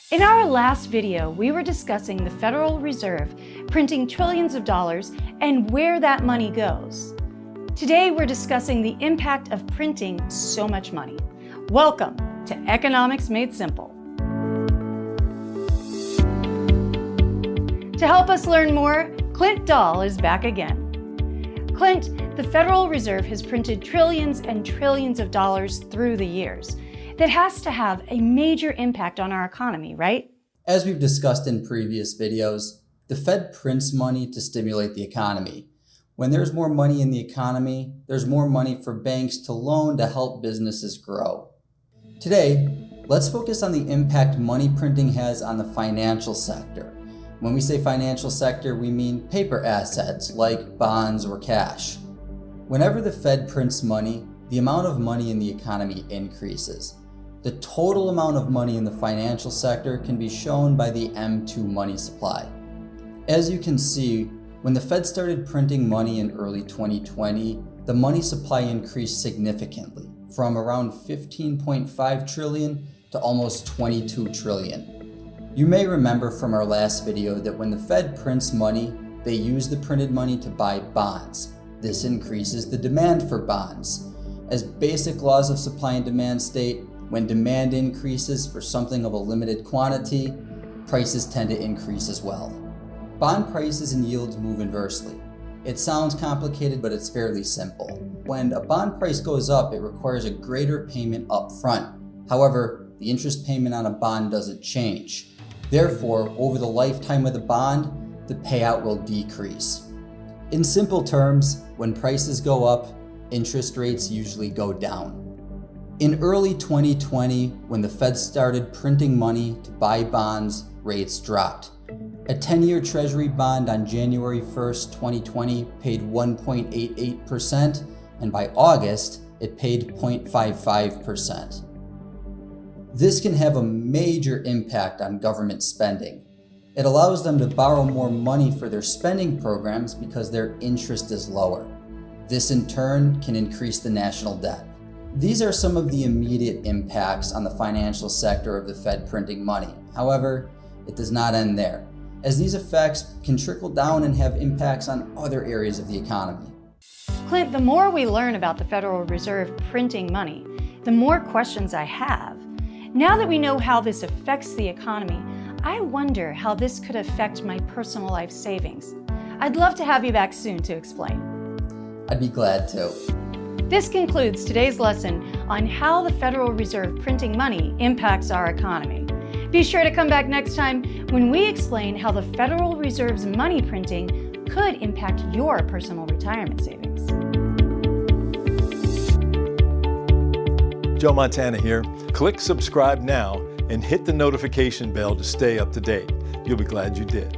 In our last video, we were discussing the Federal Reserve printing trillions of dollars and where that money goes. Today, we're discussing the impact of printing so much money. Welcome to Economics Made Simple. To help us learn more, Clint Dahl is back again. Clint, the Federal Reserve has printed trillions and trillions of dollars through the years. That has to have a major impact on our economy, right? As we've discussed in previous videos, the Fed prints money to stimulate the economy. When there's more money in the economy, there's more money for banks to loan to help businesses grow. Today, let's focus on the impact money printing has on the financial sector. When we say financial sector, we mean paper assets like bonds or cash. Whenever the Fed prints money, the amount of money in the economy increases. The total amount of money in the financial sector can be shown by the M2 money supply. As you can see, when the Fed started printing money in early 2020, the money supply increased significantly from around 15.5 trillion to almost 22 trillion. You may remember from our last video that when the Fed prints money, they use the printed money to buy bonds. This increases the demand for bonds. As basic laws of supply and demand state, when demand increases for something of a limited quantity, prices tend to increase as well. Bond prices and yields move inversely. It sounds complicated, but it's fairly simple. When a bond price goes up, it requires a greater payment up front. However, the interest payment on a bond doesn't change. Therefore, over the lifetime of the bond, the payout will decrease. In simple terms, when prices go up, interest rates usually go down. In early 2020, when the Fed started printing money to buy bonds, rates dropped. A 10-year Treasury bond on January 1st, 2020 paid 1.88%, and by August, it paid 0.55%. This can have a major impact on government spending. It allows them to borrow more money for their spending programs because their interest is lower. This in turn can increase the national debt. These are some of the immediate impacts on the financial sector of the Fed printing money. However, it does not end there, as these effects can trickle down and have impacts on other areas of the economy. Clint, the more we learn about the Federal Reserve printing money, the more questions I have. Now that we know how this affects the economy, I wonder how this could affect my personal life savings. I'd love to have you back soon to explain. I'd be glad to. This concludes today's lesson on how the Federal Reserve printing money impacts our economy. Be sure to come back next time when we explain how the Federal Reserve's money printing could impact your personal retirement savings. Joe Montana here. Click subscribe now and hit the notification bell to stay up to date. You'll be glad you did.